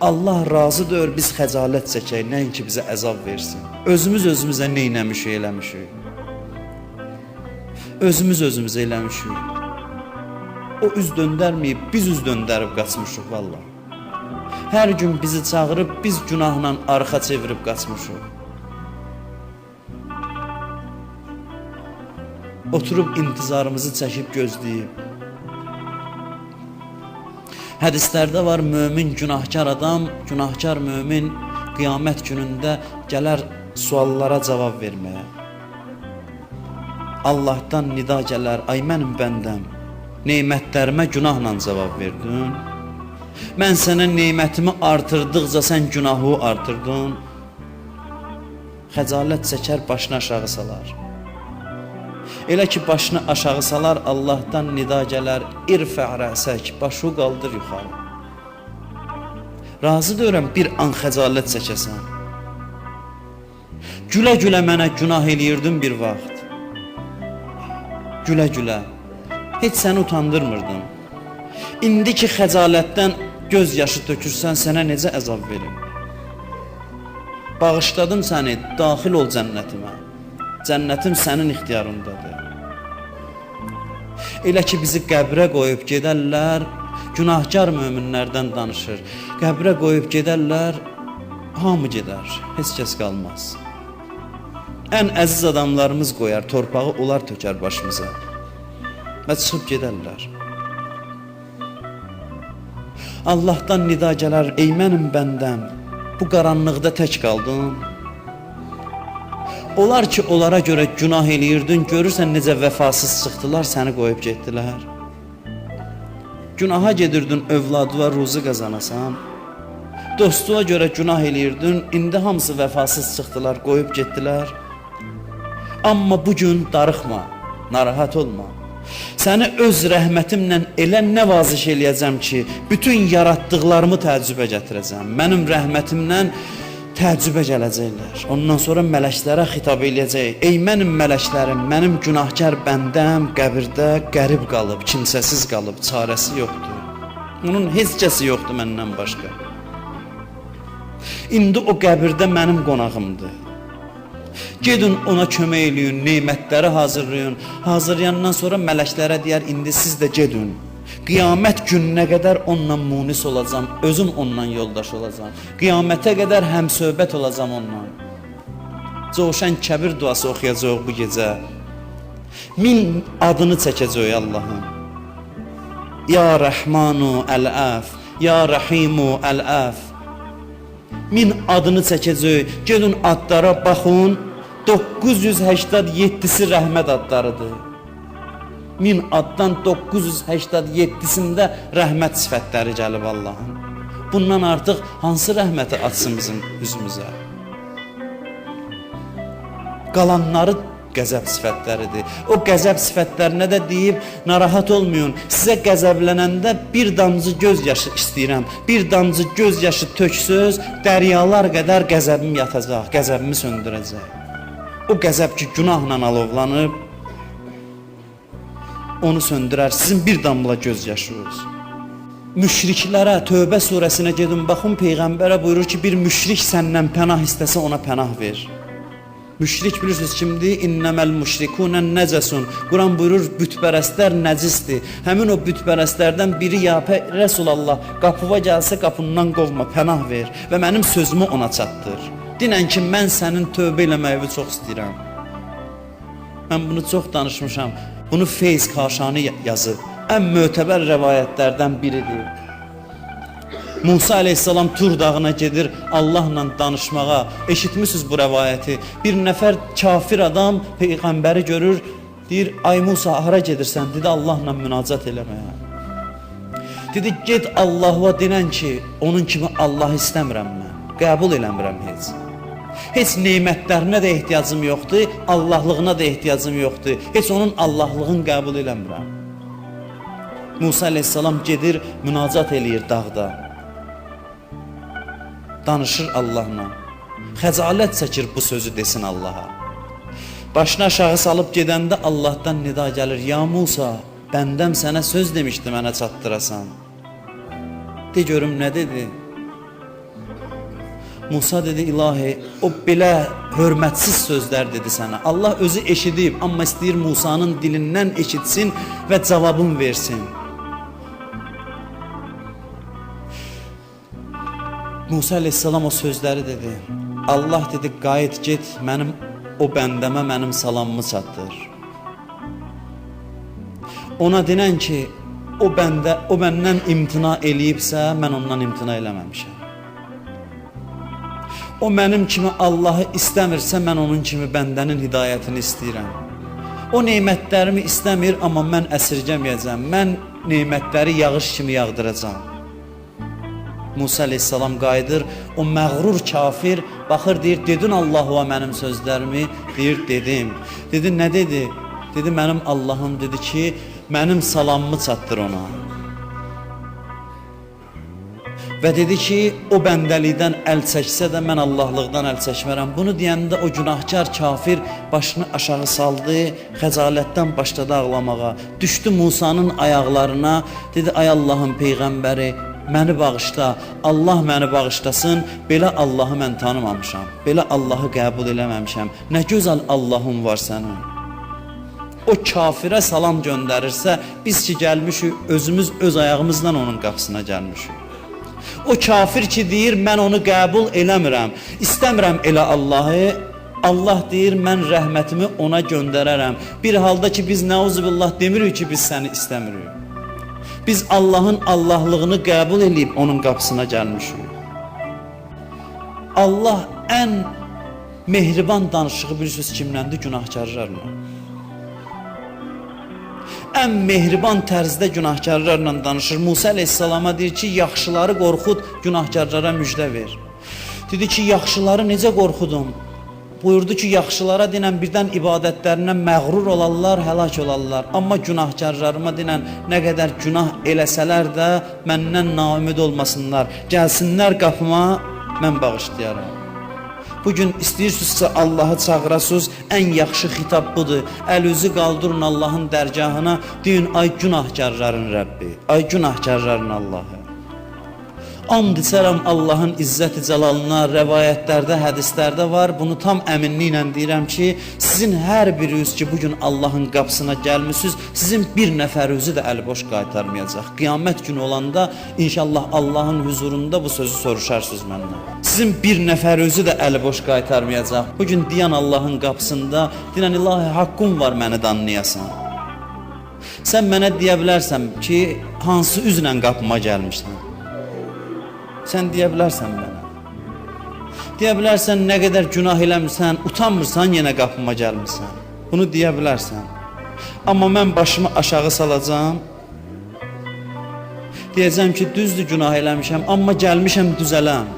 Allah razıdır, biz xəcalət çəkək, nəinki bizə əzab versin. Özümüz özümüzə neynəmişik, eləmişik. Özümüz özümüzə eləmişik. O üz döndərməyib, biz üz döndərib qaçmışıq valla. Hər gün bizi çağırıb, biz günahla arxa çevirib qaçmışıq. Oturub intizarımızı çəkib gözləyib. Hədislərdə var, mömin günahkar adam, günahkar mömin qiyamət günündə gələr suallara cavab verməyə. Allahdan nida gələr, ay mənim bəndəm, neymətlərimə günahla cavab verdin. Mən sənə neymətimi artırdıqca sən günahı artırdın. Xəcalət çəkər, başını aşağı salar. Elə ki başını aşağı salar, Allahdan nida gələr, irfə' rəsək, başı qaldır yuxarı. Razı deyirəm bir an xəcalət çəkəsən. Gülə-gülə mənə günah eləyirdin bir vaxt. Gülə-gülə, heç səni utandırmırdım. İndi ki xəcalətdən göz yaşı tökürsən, sənə necə əzab verim? Bağışladım səni, daxil ol cənnətimə. Cənnətim sənin ixtiyarındadır. Elə ki bizi qəbrə qoyub gedərlər, günahkar möminlərdən danışır. Qəbrə qoyub gedərlər, hamı gedər, heç kəs qalmaz. Ən əziz adamlarımız qoyar, torpağı onlar tökər başımıza və çıxıb gedərlər. Allahdan nida gələr, ey mənim bəndəm, bu qaranlıqda tək qaldın. Onlar ki, onlara görə günah eləyirdin, görürsən necə vəfasız çıxdılar, səni qoyub getdilər. Günaha gedirdin, övladıva ruzu qazanasan. Dostuğa görə günah eləyirdin, indi hamısı vəfasız çıxdılar, qoyub getdilər. Amma bugün darıxma, narahat olma. Səni öz rəhmətimlə elə nəvaziş eləyəcəm ki, bütün yaratdıqlarımı təəccübə gətirəcəm. Mənim rəhmətimlə təəccübə gələcəklər. Ondan sonra mələklərə xitab eləyəcək. Ey mənim mələklərim, mənim günahkar bəndəm qəbirdə qərib qalıb, kimsəsiz qalıb, çarəsi yoxdur. Onun heç kəsi yoxdur məndən başqa. İndi o qəbirdə mənim qonağımdır. Gedin ona kömək eləyin, neymətləri hazırlayın. Hazırlayandan sonra mələklərə deyər, indi siz də gedin. Qiyamət gününə qədər onunla munis olacam, özüm onunla yoldaş olacam. Qiyamətə qədər həmsöhbət olacam onunla. Coşan kəbir duası oxuyacaq bu gecə. 1000 adını çəkəcək Allahın. Ya Rəhmanu əl-əf, Ya Rəhimu əl-əf. 1000 adını çəkəcək, gedin adlara baxın, 987'si rəhmət adlarıdır. 1000 addan 987'sində rəhmət sifətləri gəlib Allahın. Bundan artıq hansı rəhməti açsın bizim üzümüzə? Qalanları qəzəb sifətləridir. O qəzəb sifətlərinə də deyib, narahat olmayın. Sizə qəzəblənəndə bir damcı göz yaşı istəyirəm. Bir damcı göz yaşı töksöz, dəryalar qədər qəzəbim yatacaq, qəzəbimi söndürəcək. O qəzəb ki, günahla alovlanıb, onu söndürər, sizin bir damla göz yaşınız. Müşriklərə, Tövbə surəsinə gedin, baxın, Peyğəmbərə buyurur ki, bir müşrik səndən pənah istəsə ona pənah ver. Müşrik bilirsiniz kimdir? İnnəməl müşrikunə nəcəsun. Quran buyurur, bütpərəstlər nəcisdir. Həmin o bütpərəstlərdən biri, ya Rəsulallah, qapıva gəlsə qapından qovma, pənah ver və mənim sözümü ona çatdır. Dinən ki, mən sənin tövbə eləməyi çox istəyirəm. Mən bunu çox danışmışam. Bunu Feyz Kaşani yazıb. Ən mötəbər rəvayətlərdən biridir. Musa aleyhissalam Tur dağına gedir Allahla danışmağa. Eşitmişsiniz bu rəvayəti. Bir nəfər kafir adam Peyğəmbəri görür, deyir, ay Musa, hara gedirsən? Dedi, Allahla münacat eləməyə. Dedi, get Allah'a dinən ki, onun kimi Allah istəmirəm mən. Qəbul eləmirəm heç. Heç neymətlərinə də ehtiyacım yoxdur, Allahlığına da ehtiyacım yoxdur. Heç onun Allahlığını qəbul eləmirəm. Musa aleyhissalam gedir, münacat eləyir dağda. Danışır Allahla. Xəcalət çəkir bu sözü desin Allaha. Başını aşağı salıb gedəndə Allahdan nida gəlir. Ya Musa, bəndəm sənə söz demişdi mənə çatdırasan. De görüm nə dedi? Musa dedi, ilahi, o belə hörmətsiz sözlər dedi sənə. Allah özü eşidib, amma istəyir Musanın dilindən eşitsin və cavabın versin. Musa aleyhissalam o sözləri dedi. Allah dedi, qayıt get, mənim o bəndəmə mənim salamımı çatdır. Ona denən ki, o məndən imtina eləyibsə, mən ondan imtina eləməmişəm. O mənim kimi Allahı istəmirsə, mən onun kimi bəndənin hidayətini istəyirəm. O neymətlərimi istəmir, amma mən əsirgəməyəcəm. Mən neymətləri yağış kimi yağdıracam. Musa aleyhissalam qayıdır, o məğrur kafir baxır, deyir, dedin Allah'a mənim sözlərimi? Deyir, dedim. Dedi, nə dedi? Dedi, mənim Allahım dedi ki, mənim salamımı çatdır ona. Və dedi ki, o bəndəlikdən əl çəksə də mən Allahlıqdan əl çəkmərəm. Bunu deyəndə o günahkar kafir başını aşağı saldı, xəcalətdən başladı ağlamağa. Düşdü Musanın ayaqlarına, dedi, ay Allahın peyğəmbəri, məni bağışla, Allah məni bağışlasın, belə Allahı mən tanımamışam, belə Allahı qəbul eləməmişəm. Nə gözəl Allahın var sənin. O kafirə salam göndərirsə, biz ki gəlmişik, özümüz öz ayağımızdan onun qapısına gəlmişik. O kafir ki deyir, mən onu qəbul eləmirəm, istəmirəm elə Allahı, Allah deyir, mən rəhmətimi ona göndərərəm. Bir halda ki biz nəuzubillah demirik ki biz səni istəmirik. Biz Allahın Allahlığını qəbul edib onun qapısına gəlmişik. Allah ən mehriban danışığı bilirsiniz kimləndir? Günahkarlarla. Ən mehriban tərzdə günahkarlarla danışır. Musa aleyhissalama deyir ki, yaxşıları qorxud, günahkarlara müjdə ver. Dedi ki, yaxşıları necə qorxudum? Buyurdu ki, yaxşılara dinən birdən ibadətlərindən məğrur olarlar, həlak olarlar. Amma günahkarlarıma dinən nə qədər günah eləsələr də məndən naümid olmasınlar. Gəlsinlər qapıma, mən bağışlayaram. Bugün istəyirsinizsə Allahı çağırasınız, ən yaxşı xitab budur. Əlinizi qaldırın Allahın dərgahına, deyin, ay günahkarların Rəbbi, ay günahkarların Allahı. And içərəm Allahın izzət-i cəlalına, rəvayətlərdə, hədislərdə var. Bunu tam əminliklə deyirəm ki, sizin hər biriniz ki, bugün Allahın qapısına gəlmişsiniz, sizin bir nəfərinizi də əliboş qaytarmayacaq. Qiyamət günü olanda inşallah Allahın huzurunda bu sözü soruşarsınız məndən. Sizin bir nəfərinizi də əliboş qaytarmayacaq. Bugün deyən Allahın qapısında, deyən ilahi haqqın var məni danlayasan. Sən mənə deyə bilərsən ki, hansı üzlə qapıma gəlmişsən? Sən deyə bilərsən mənə. Deyə bilərsən nə qədər günah eləmirsən, utanmırsan, yenə qapıma gəlmirsən. Bunu deyə bilərsən. Amma mən başımı aşağı salacağam. Deyəcəm ki, düzdür günah eləmişəm, amma gəlmişəm düzələm.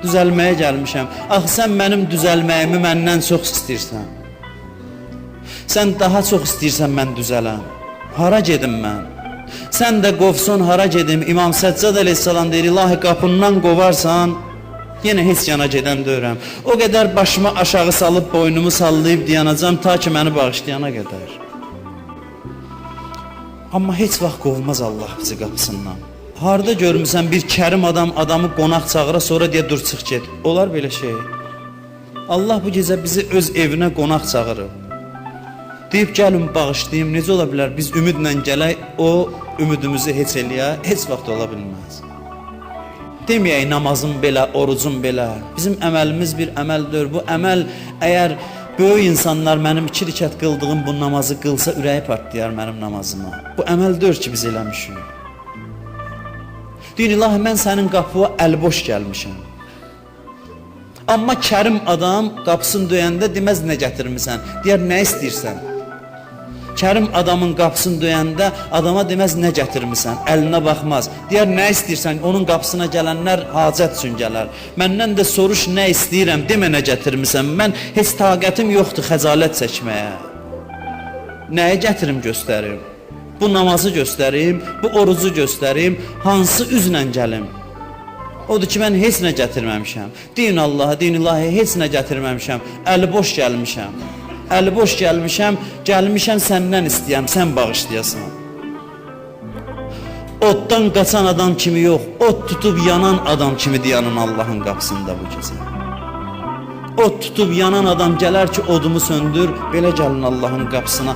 Düzəlməyə gəlmişəm. Axı sən mənim düzəlməyimi məndən çox istəyirsən. Sən daha çox istəyirsən mən düzələm. Hara gedim mən? Sən də qovsun, hara gedim? İmam Səccad aleyhissalam deyir, ilahi qapından qovarsan, yenə heç yana gedən deyirəm. O qədər başımı aşağı salıb, boynumu sallayıb dayanacam, ta ki məni bağışlayana qədər. Amma heç vaxt qovmaz Allah bizi qapısından. Harda görmüsən bir kərim adam adamı qonaq çağıra, sonra deyə dur çıx get. Olar belə şey. Allah bu gecə bizi öz evinə qonaq çağırıb. Deyib gəlin bağışlayayım, necə ola bilər? Biz ümidlə gələk, o ümidimizi heç eləyə, heç vaxt ola bilməz. Deməyək namazım belə, orucum belə. Bizim əməlimiz bir əməldir. Bu əməl əgər böyük insanlar mənim 2 rükət qıldığım bu namazı qılsa, ürəyi partlayar mənim namazıma. Bu əməldir ki biz eləmişik. Deyir, ilahi mən sənin qapıya əlboş gəlmişəm. Amma kərim adam qapısını döyəndə deməz nə gətirmirsən, deyər nə istəyirsən. Kərim adamın qapısını döyəndə adama deməz nə gətirmirsən, əlinə baxmaz. Deyər nə istəyirsən, onun qapısına gələnlər hacət üçün gələr. Məndən də soruş nə istəyirəm, demə nə gətirmirsən. Mən heç taqətim yoxdur xəcalət çəkməyə. Nəyə gətirim göstərim? Bu namazı göstərim, bu orucu göstərim, hansı üzlə gəlim? Odur ki, mən heç nə gətirməmişəm. Deyin Allaha, deyin ilahi, heç nə gətirməmişəm. Əli boş gəlmişəm. Əli boş gəlmişəm, gəlmişəm səndən istəyəm, sən bağışlayasan. Oddan qaçan adam kimi yox, od tutub yanan adam kimi dayanın Allahın qapısında bu gecə. Od tutub yanan adam gələr ki, odumu söndür, belə gəlin Allahın qapısına.